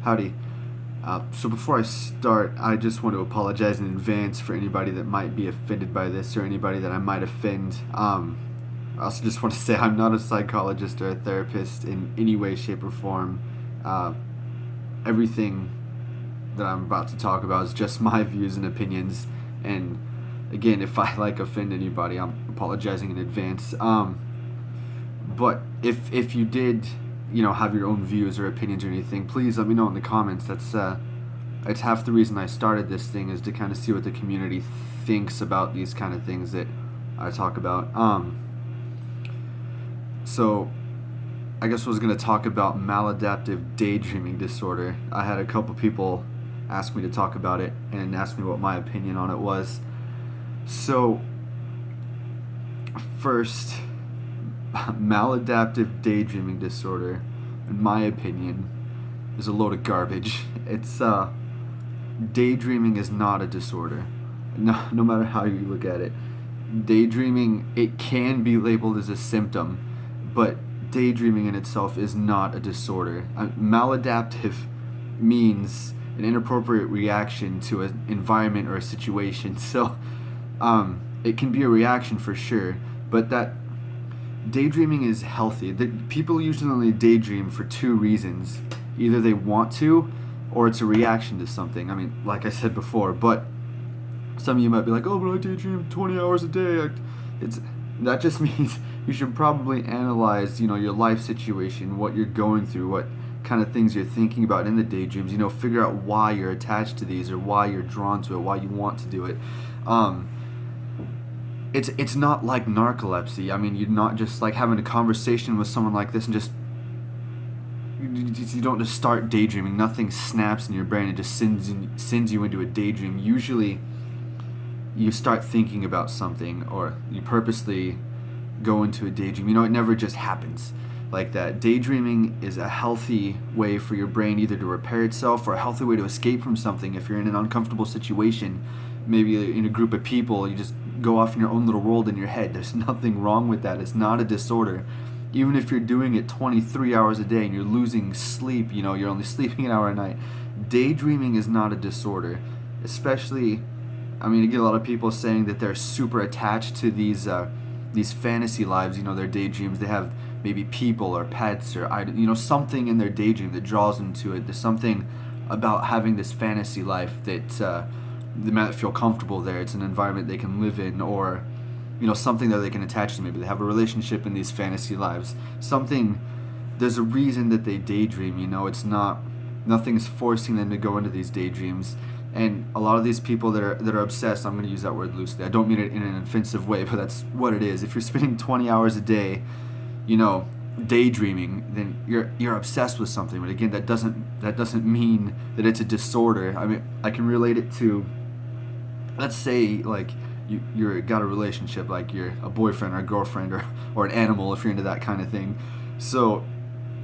Howdy. So before I start, I just want to apologize in advance for anybody that might be offended by this or anybody that I might offend. I also just want to say I'm not a psychologist or a therapist in any way, shape, or form. Uh, Everything that I'm about to talk about is just my views and opinions. And again, if I offend anybody, I'm apologizing in advance. But if you did, have your own views or opinions or anything, please let me know in the comments. It's half the reason I started this thing, is to kind of see what the community thinks about these kind of things that I talk about. So I guess I was gonna talk about maladaptive daydreaming disorder. I had a couple people ask me to talk about it and ask me what my opinion on it was. So first, maladaptive daydreaming disorder, in my opinion, is a load of garbage. It's Daydreaming is not a disorder. No matter how you look at it. Daydreaming, it can be labeled as a symptom, but daydreaming in itself is not a disorder. Maladaptive means an inappropriate reaction to an environment or a situation. So it can be a reaction for sure, but that daydreaming is healthy. People usually only daydream for two reasons. Either they want to, or it's a reaction to something. I mean, like I said before, but some of you might be like, oh, but I daydream 20 hours a day. That just means you should probably analyze, your life situation, what you're going through, what kind of things you're thinking about in the daydreams. Figure out why you're attached to these or why you're drawn to it, why you want to do it. It's not like narcolepsy. I mean, you're not just like having a conversation with someone like this and just you don't just start daydreaming. Nothing snaps in your brain and just sends you into a daydream. Usually, you start thinking about something, or you purposely go into a daydream. It never just happens like that. Daydreaming is a healthy way for your brain either to repair itself or a healthy way to escape from something. If you're in an uncomfortable situation, maybe in a group of people, you just go off in your own little world in your head. There's nothing wrong with that. It's not a disorder. Even if you're doing it 23 hours a day and you're losing sleep, you're only sleeping an hour a night, daydreaming is not a disorder. Especially, I get a lot of people saying that they're super attached to these fantasy lives, their daydreams. They have maybe people or pets or something in their daydream that draws them to it. There's something about having this fantasy life that they might feel comfortable there. It's an environment they can live in, or something that they can attach to. Maybe they have a relationship in these fantasy lives. There's a reason that they daydream. It's nothing's forcing them to go into these daydreams. And a lot of these people that are obsessed, I'm going to use that word loosely. I don't mean it in an offensive way, but that's what it is. If you're spending 20 hours a day, daydreaming, then you're obsessed with something. But again, that doesn't mean that it's a disorder. I can relate it to, let's say, like you're got a relationship, like you're a boyfriend or a girlfriend or an animal, if you're into that kind of thing. So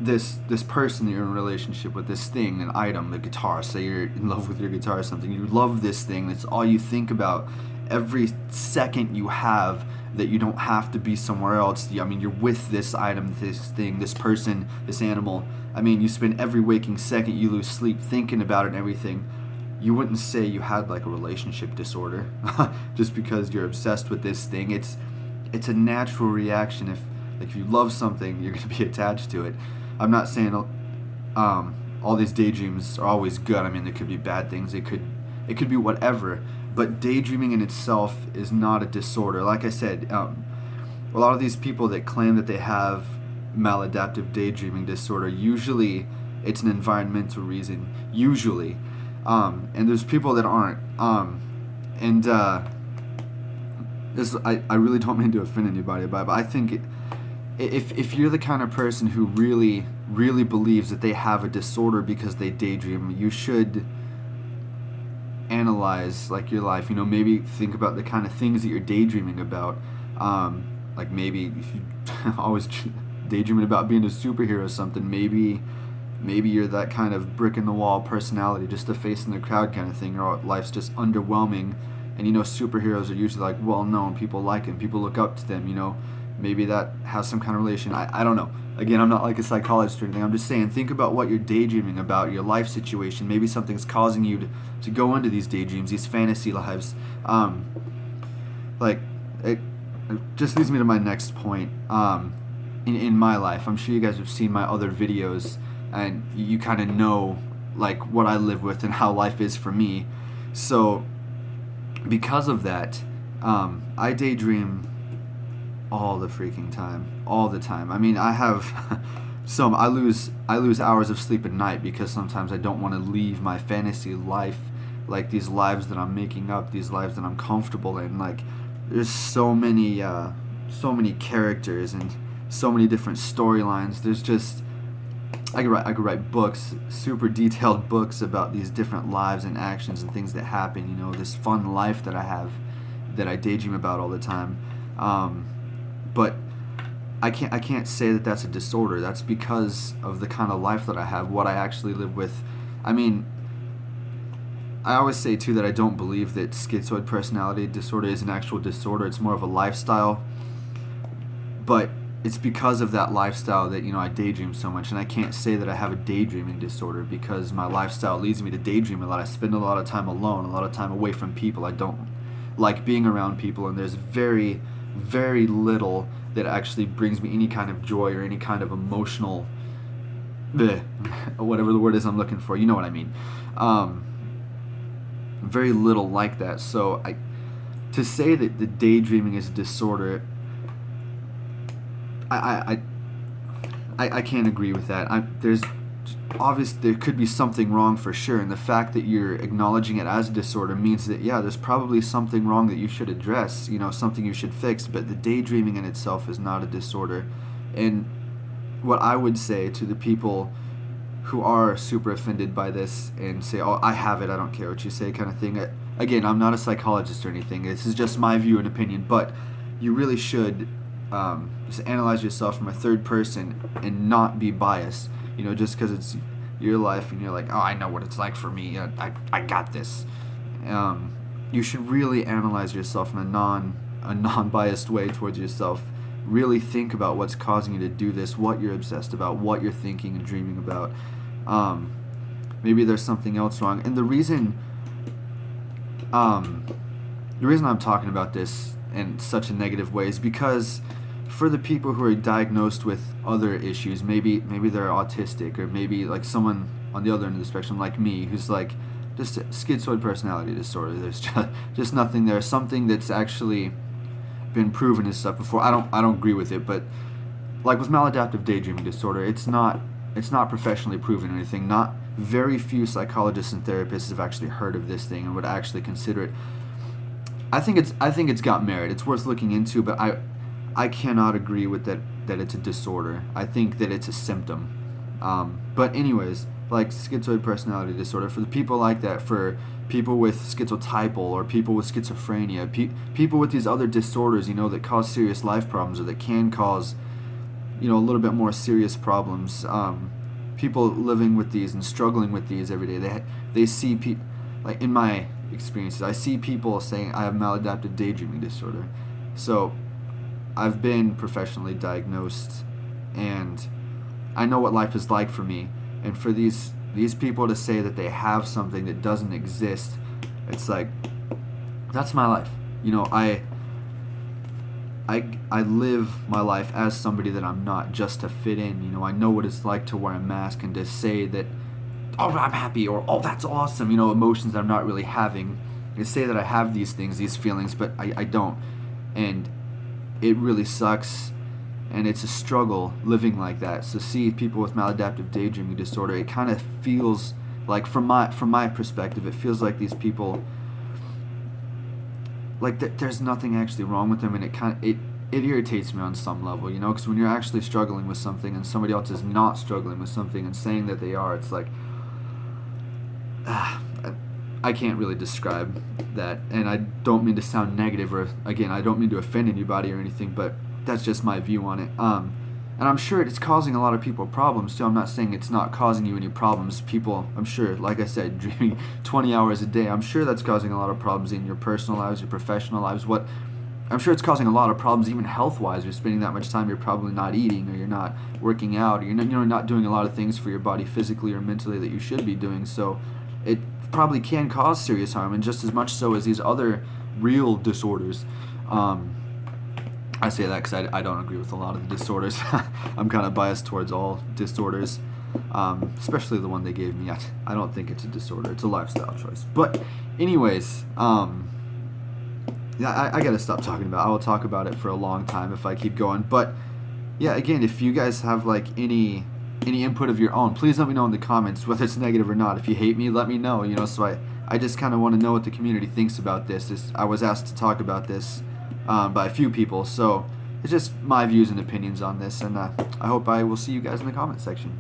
this person that you're in a relationship with, this thing, an item, the guitar, say you're in love with your guitar or something, you love this thing, that's all you think about every second you have, that you don't have to be somewhere else. You're with this item, this thing, this person, this animal. You spend every waking second, you lose sleep thinking about it and everything. You wouldn't say you had like a relationship disorder just because you're obsessed with this thing. It's a natural reaction. If you love something, you're going to be attached to it. I'm not saying all these daydreams are always good. There could be bad things. It could be whatever. But daydreaming in itself is not a disorder. Like I said, a lot of these people that claim that they have maladaptive daydreaming disorder, usually it's an environmental reason. Usually. And there's people that aren't. I really don't mean to offend anybody, but I think if you're the kind of person who really, really believes that they have a disorder because they daydream, you should analyze like your life. Maybe think about the kind of things that you're daydreaming about. Like maybe if you always daydreaming about being a superhero or something, maybe you're that kind of brick in the wall personality, just a face in the crowd kind of thing, or life's just underwhelming. And superheroes are usually like well known, people like them, people look up to them. Maybe that has some kind of relation. I don't know, Again, I'm not like a psychologist or anything. I'm just saying, think about what you're daydreaming about, your life situation. Maybe something's causing you to go into these daydreams, these fantasy lives. Like, it just leads me to my next point. In my life, I'm sure you guys have seen my other videos, and you kind of know like what I live with and how life is for me. So, because of that, I daydream all the freaking time, all the time. I mean, I have I lose hours of sleep at night because sometimes I don't want to leave my fantasy life, like these lives that I'm making up, these lives that I'm comfortable in. Like, there's so many characters and so many different storylines. There's just I could write books, super detailed books about these different lives and actions and things that happen. You know, this fun life that I have, that I daydream about all the time. But I can't say that that's a disorder. That's because of the kind of life that I have, what I actually live with. I mean, I always say too that I don't believe that schizoid personality disorder is an actual disorder. It's more of a lifestyle. But it's because of that lifestyle that, you know, I daydream so much, and I can't say that I have a daydreaming disorder because my lifestyle leads me to daydream a lot. I spend a lot of time alone, a lot of time away from people. I don't like being around people, and there's very, very little that actually brings me any kind of joy or any kind of emotional whatever the word is I'm looking for. You know what I mean. Very little like that. So to say that the daydreaming is a disorder, I can't agree with that. There's obviously there could be something wrong for sure, and the fact that you're acknowledging it as a disorder means that, yeah, there's probably something wrong that you should address, you know, something you should fix. But the daydreaming in itself is not a disorder. And what I would say to the people who are super offended by this and say, oh, I have it, I don't care what you say, kind of thing. Again, I'm not a psychologist or anything. This is just my view and opinion, but you really should just analyze yourself from a third person and not be biased. You know, just because it's your life and you're like, oh, I know what it's like for me. I got this. You should really analyze yourself in a non-biased way towards yourself. Really think about what's causing you to do this, what you're obsessed about, what you're thinking and dreaming about. Maybe there's something else wrong. And the reason I'm talking about this in such a negative way is because for the people who are diagnosed with other issues, maybe they're autistic, or maybe like someone on the other end of the spectrum like me who's like just a schizoid personality disorder. There's just nothing there. Something that's actually been proven and stuff before. I don't agree with it, but like with maladaptive daydreaming disorder, it's not professionally proven or anything. Not very few psychologists and therapists have actually heard of this thing and would actually consider it. I think it's got merit. It's worth looking into, but I cannot agree with that it's a disorder. I think that it's a symptom. But anyways, like schizoid personality disorder, for the people like that, for people with schizotypal or people with schizophrenia, people with these other disorders, you know, that cause serious life problems or that can cause, you know, a little bit more serious problems. People living with these and struggling with these every day, they see people, like in my experiences, I see people saying I have maladaptive daydreaming disorder. So I've been professionally diagnosed, and I know what life is like for me. And for these people to say that they have something that doesn't exist, it's like, that's my life. You know, I live my life as somebody that I'm not, just to fit in. You know, I know what it's like to wear a mask and to say that, oh, I'm happy, or oh, that's awesome. You know, emotions that I'm not really having. To say that I have these things, these feelings, but I don't. And it really sucks, and it's a struggle living like that. So see people with maladaptive daydreaming disorder, it kind of feels like, from my perspective, it feels like these people, like there's nothing actually wrong with them, and it irritates me on some level, you know, because when you're actually struggling with something and somebody else is not struggling with something and saying that they are, it's like, I can't really describe that, and I don't mean to sound negative, or again, I don't mean to offend anybody or anything, but that's just my view on it. And I'm sure it's causing a lot of people problems too. I'm not saying it's not causing you any problems. People, I'm sure, like I said, dreaming 20 hours a day, I'm sure that's causing a lot of problems in your personal lives, your professional lives, I'm sure it's causing a lot of problems, even health-wise. You're spending that much time, you're probably not eating, or you're not working out, or you're not, not doing a lot of things for your body physically or mentally that you should be doing. So it probably can cause serious harm, and just as much so as these other real disorders. I say that because I don't agree with a lot of the disorders. I'm kind of biased towards all disorders, especially the one they gave me. I don't think it's a disorder. It's a lifestyle choice. But anyways, yeah, I gotta stop talking about it. I will talk about it for a long time if I keep going. But yeah, again, if you guys have like any input of your own, please let me know in the comments whether it's negative or not. If you hate me, let me know. So I just kind of want to know what the community thinks about this. I was asked to talk about this by a few people, so it's just my views and opinions on this. And I hope I will see you guys in the comment section.